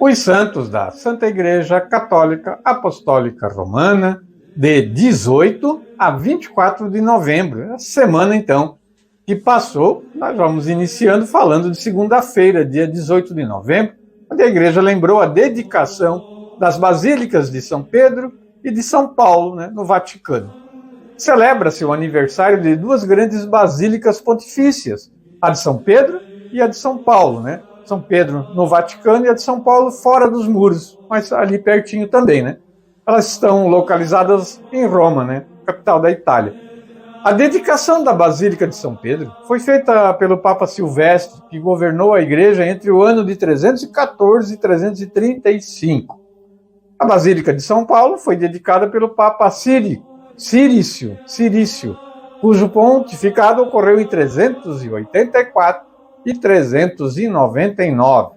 Os santos da Santa Igreja Católica Apostólica Romana, de 18 a 24 de novembro, a semana então que passou. Nós vamos iniciando falando de segunda-feira, dia 18 de novembro, onde a Igreja lembrou a dedicação das basílicas de São Pedro e de São Paulo, no Vaticano. Celebra-se o aniversário de duas grandes basílicas pontifícias, a de São Pedro e a de São Paulo, São Pedro no Vaticano e a de São Paulo fora dos muros, mas ali pertinho também, Elas estão localizadas em Roma, capital da Itália. A dedicação da Basílica de São Pedro foi feita pelo Papa Silvestre, que governou a Igreja entre o ano de 314 e 335. A Basílica de São Paulo foi dedicada pelo Papa Cirício, cujo pontificado ocorreu em 384 e 399.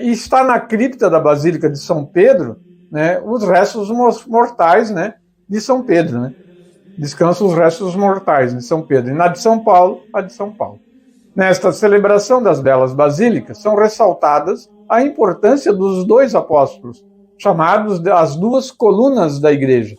E está na cripta da Basílica de São Pedro, os restos mortais, de São Pedro, Descansam os restos mortais de São Pedro. E na de São Paulo, a de São Paulo. Nesta celebração das belas basílicas, são ressaltadas a importância dos dois apóstolos, chamados as duas colunas da Igreja.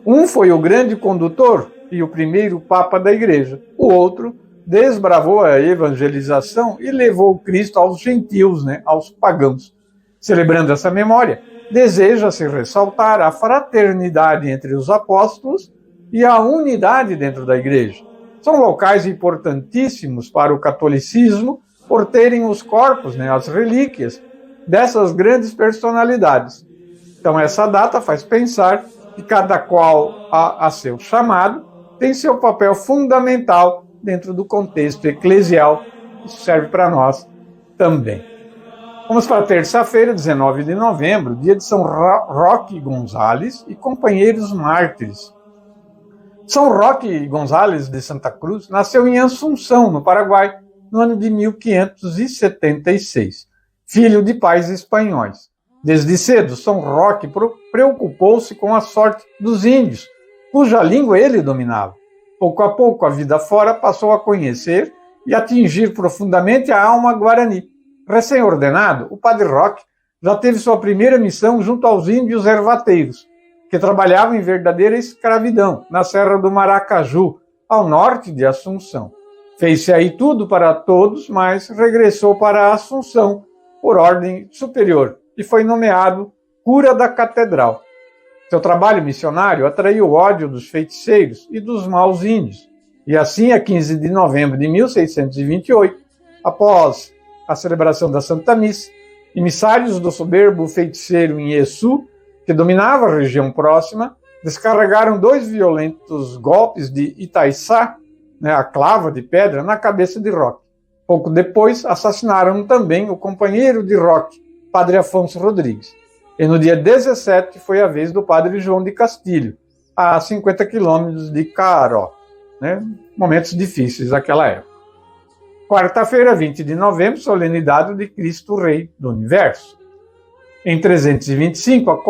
Um foi o grande condutor e o primeiro Papa da Igreja. O outro desbravou a evangelização e levou Cristo aos gentios, aos pagãos. Celebrando essa memória, deseja-se ressaltar a fraternidade entre os apóstolos e a unidade dentro da Igreja. São locais importantíssimos para o catolicismo por terem os corpos, as relíquias dessas grandes personalidades. Então essa data faz pensar que cada qual a seu chamado tem seu papel fundamental dentro do contexto eclesial. Isso serve para nós também. Vamos para terça-feira, 19 de novembro, dia de São Roque Gonzales e companheiros mártires. São Roque Gonzales de Santa Cruz nasceu em Assunção, no Paraguai, no ano de 1576, filho de pais espanhóis. Desde cedo, São Roque preocupou-se com a sorte dos índios, cuja língua ele dominava. Pouco a pouco, a vida fora passou a conhecer e atingir profundamente a alma guarani. Recém-ordenado, o padre Roque já teve sua primeira missão junto aos índios ervateiros, que trabalhavam em verdadeira escravidão, na Serra do Maracaju, ao norte de Assunção. Fez-se aí tudo para todos, mas regressou para Assunção por ordem superior e foi nomeado cura da catedral. Seu trabalho missionário atraiu o ódio dos feiticeiros e dos maus índios. E assim, a 15 de novembro de 1628, após a celebração da Santa Missa, emissários do soberbo feiticeiro Inheçu, que dominava a região próxima, descarregaram 2 violentos golpes de Itaiçá, a clava de pedra, na cabeça de Roque. Pouco depois, assassinaram também o companheiro de Roque, padre Afonso Rodrigues. E no dia 17 foi a vez do padre João de Castilho, a 50 quilômetros de Caaró. Momentos difíceis daquela época. Quarta-feira, 20 de novembro, solenidade de Cristo Rei do Universo. Em 325,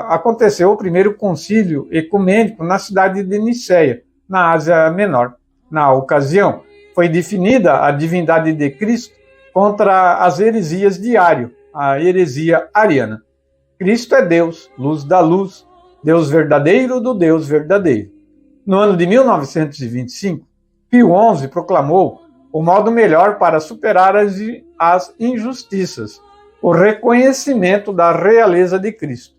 aconteceu o primeiro concílio ecumênico na cidade de Niceia, na Ásia Menor. Na ocasião, foi definida a divindade de Cristo contra as heresias de Ário, a heresia ariana. Cristo é Deus, luz da luz, Deus verdadeiro do Deus verdadeiro. No ano de 1925, Pio XI proclamou o modo melhor para superar as injustiças, o reconhecimento da realeza de Cristo.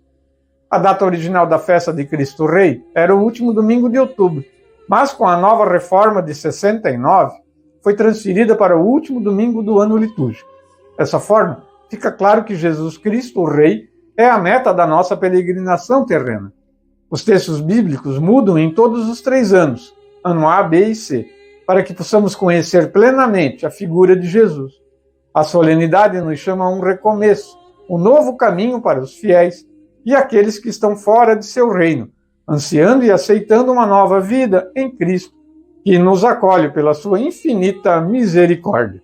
A data original da festa de Cristo Rei era o último domingo de outubro, mas com a nova reforma de 69, foi transferida para o último domingo do ano litúrgico. Dessa forma, fica claro que Jesus Cristo, o Rei, é a meta da nossa peregrinação terrena. Os textos bíblicos mudam em todos os 3 anos, ano A, B e C, para que possamos conhecer plenamente a figura de Jesus. A solenidade nos chama a um recomeço, um novo caminho para os fiéis e aqueles que estão fora de seu reino, ansiando e aceitando uma nova vida em Cristo, que nos acolhe pela sua infinita misericórdia.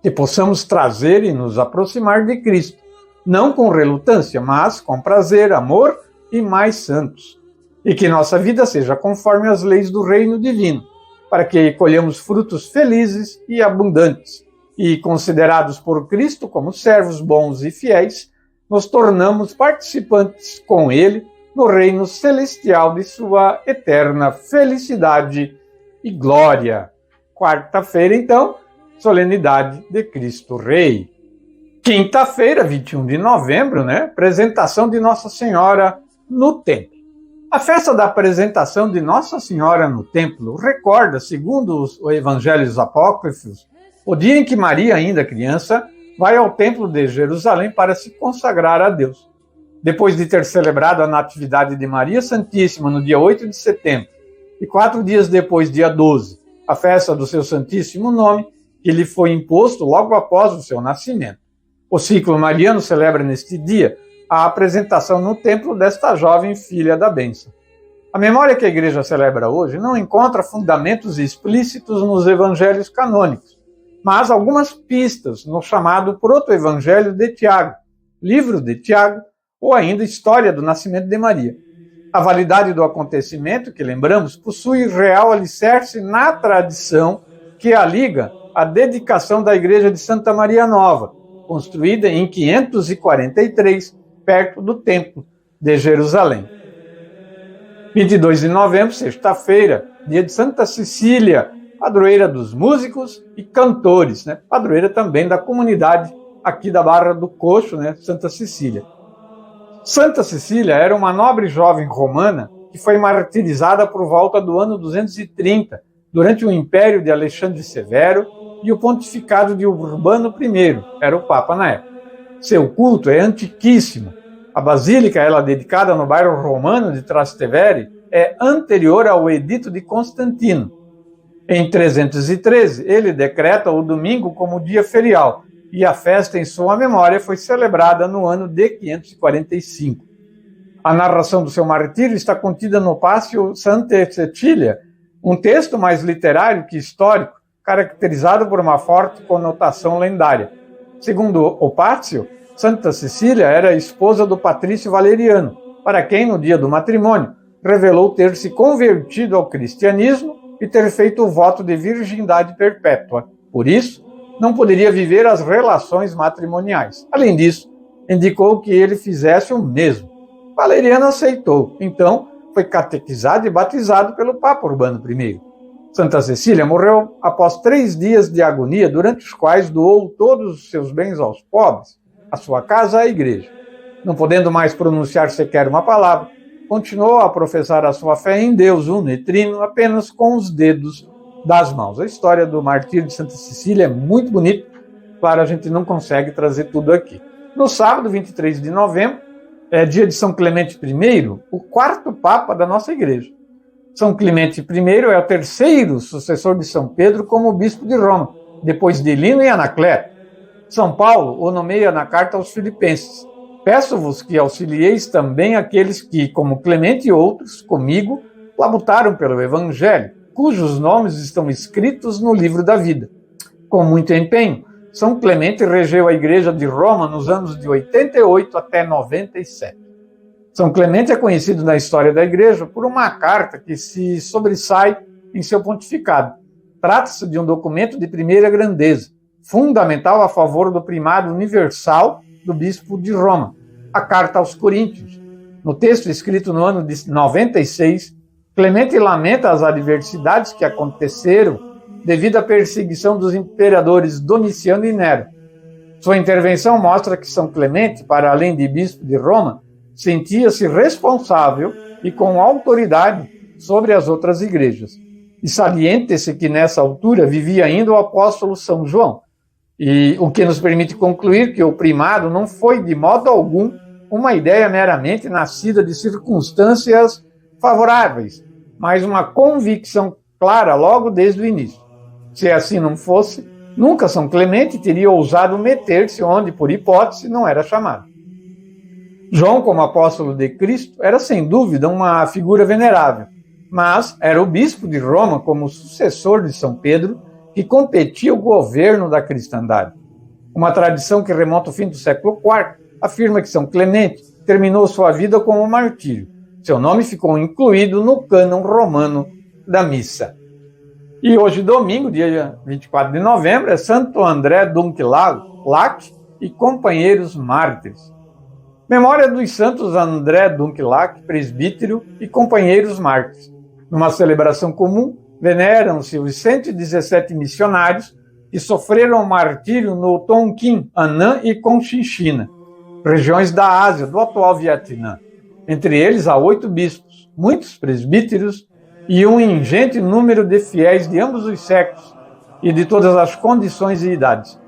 Que possamos trazer e nos aproximar de Cristo, não com relutância, mas com prazer, amor e mais santos. E que nossa vida seja conforme as leis do reino divino, para que colhamos frutos felizes e abundantes. e considerados por Cristo como servos bons e fiéis, nos tornamos participantes com Ele no reino celestial de sua eterna felicidade e glória. Quarta-feira, então, solenidade de Cristo Rei. Quinta-feira, 21 de novembro, apresentação de Nossa Senhora no templo. A festa da apresentação de Nossa Senhora no templo recorda, segundo os evangelhos apócrifos, o dia em que Maria, ainda criança, vai ao templo de Jerusalém para se consagrar a Deus. Depois de ter celebrado a Natividade de Maria Santíssima no dia 8 de setembro, e 4 dias depois, dia 12, a festa do seu Santíssimo Nome, que lhe foi imposto logo após o seu nascimento. O ciclo mariano celebra neste dia a apresentação no templo desta jovem filha da bênção. A memória que a Igreja celebra hoje não encontra fundamentos explícitos nos evangelhos canônicos, mas algumas pistas no chamado Proto-Evangelho de Tiago, livro de Tiago, ou ainda História do Nascimento de Maria. A validade do acontecimento, que lembramos, possui real alicerce na tradição que a liga à dedicação da Igreja de Santa Maria Nova, construída em 543, perto do Templo de Jerusalém. 22 de novembro, sexta-feira, dia de Santa Cecília, padroeira dos músicos e cantores, padroeira também da comunidade aqui da Barra do Coxo, Santa Cecília. Santa Cecília era uma nobre jovem romana que foi martirizada por volta do ano 230, durante o império de Alexandre Severo e o pontificado de Urbano I, era o Papa na época. Seu culto é antiquíssimo. A basílica, ela dedicada no bairro romano de Trastevere, é anterior ao Edito de Constantino. Em 313, ele decreta o domingo como dia ferial, e a festa em sua memória foi celebrada no ano de 545. A narração do seu martírio está contida no Passio Santa Cecília, um texto mais literário que histórico, caracterizado por uma forte conotação lendária. Segundo o Passio, Santa Cecília era esposa do patrício Valeriano, para quem, no dia do matrimônio, revelou ter se convertido ao cristianismo e ter feito o voto de virgindade perpétua. Por isso, não poderia viver as relações matrimoniais. Além disso, indicou que ele fizesse o mesmo. Valeriano aceitou, então foi catequizado e batizado pelo Papa Urbano I. Santa Cecília morreu após 3 dias de agonia, durante os quais doou todos os seus bens aos pobres, a sua casa à igreja. Não podendo mais pronunciar sequer uma palavra, continuou a professar a sua fé em Deus uno e trino apenas com os dedos das mãos. A história do martírio de Santa Cecília é muito bonita, claro, a gente não consegue trazer tudo aqui. No sábado, 23 de novembro, é dia de São Clemente I, o 4º Papa da nossa igreja. São Clemente I é o 3º sucessor de São Pedro como bispo de Roma, depois de Lino e Anacleto. São Paulo o nomeia na carta aos Filipenses. Peço-vos que auxilieis também aqueles que, como Clemente e outros, comigo, labutaram pelo Evangelho, cujos nomes estão escritos no livro da vida. Com muito empenho, São Clemente regeu a Igreja de Roma nos anos de 88 até 97. São Clemente é conhecido na história da Igreja por uma carta que se sobressai em seu pontificado. Trata-se de um documento de primeira grandeza, fundamental a favor do primado universal do bispo de Roma, a Carta aos Coríntios. No texto escrito no ano de 96, Clemente lamenta as adversidades que aconteceram devido à perseguição dos imperadores Domiciano e Nero. Sua intervenção mostra que São Clemente, para além de bispo de Roma, sentia-se responsável e com autoridade sobre as outras igrejas. E saliente-se que nessa altura vivia ainda o apóstolo São João, e o que nos permite concluir que o primado não foi de modo algum uma ideia meramente nascida de circunstâncias favoráveis, mas uma convicção clara logo desde o início. Se assim não fosse, nunca São Clemente teria ousado meter-se onde, por hipótese, não era chamado. João, como apóstolo de Cristo, era sem dúvida uma figura venerável, mas era o bispo de Roma como sucessor de São Pedro que competia o governo da cristandade. Uma tradição que remonta ao fim do século IV afirma que São Clemente terminou sua vida como martírio. Seu nome ficou incluído no cânon romano da missa. E hoje, domingo, dia 24 de novembro, é Santo André Dũng-Lạc e companheiros mártires. Memória dos santos André Dũng-Lạc, presbítero, e companheiros mártires. Numa celebração comum, veneram-se os 117 missionários que sofreram martírio no Tonkin, Anã e Cochinchina, regiões da Ásia, do atual Vietnã. Entre eles, há 8 bispos, muitos presbíteros e um ingente número de fiéis de ambos os séculos e de todas as condições e idades.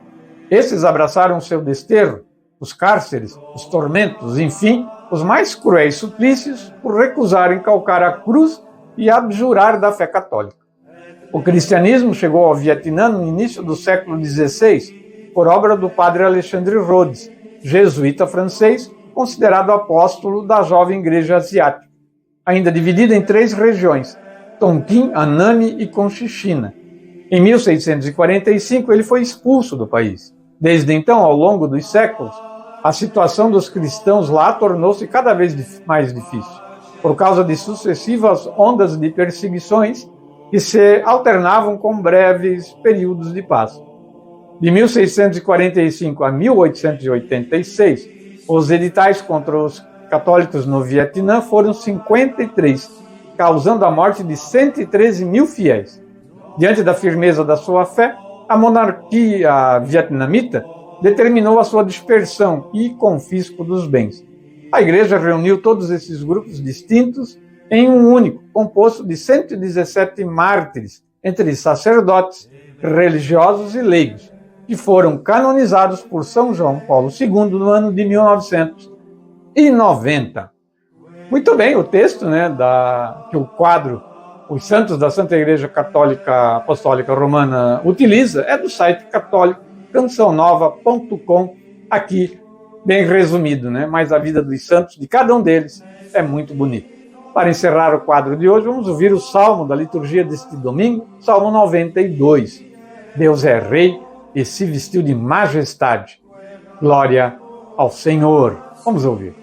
Esses abraçaram seu desterro, os cárceres, os tormentos, enfim, os mais cruéis suplícios por recusarem calcar a cruz e abjurar da fé católica. O cristianismo chegou ao Vietnã no início do século XVI, por obra do padre Alexandre Rhodes, jesuíta francês, considerado apóstolo da jovem igreja asiática, ainda dividida em 3 regiões, Tonkin, Anami e Cochinchina. Em 1645, ele foi expulso do país. Desde então, ao longo dos séculos, a situação dos cristãos lá tornou-se cada vez mais difícil, por causa de sucessivas ondas de perseguições que se alternavam com breves períodos de paz. De 1645 a 1886, os editais contra os católicos no Vietnã foram 53, causando a morte de 113 mil fiéis. Diante da firmeza da sua fé, a monarquia vietnamita determinou a sua dispersão e confisco dos bens. A igreja reuniu todos esses grupos distintos em um único, composto de 117 mártires, entre sacerdotes, religiosos e leigos, que foram canonizados por São João Paulo II no ano de 1990. Muito bem, o texto, que o quadro Os Santos da Santa Igreja Católica Apostólica Romana utiliza é do site católico cançãonova.com, aqui bem resumido, mas a vida dos santos, de cada um deles, é muito bonita. Para encerrar o quadro de hoje, vamos ouvir o salmo da liturgia deste domingo, Salmo 92. Deus é rei e se vestiu de majestade. Glória ao Senhor. Vamos ouvir.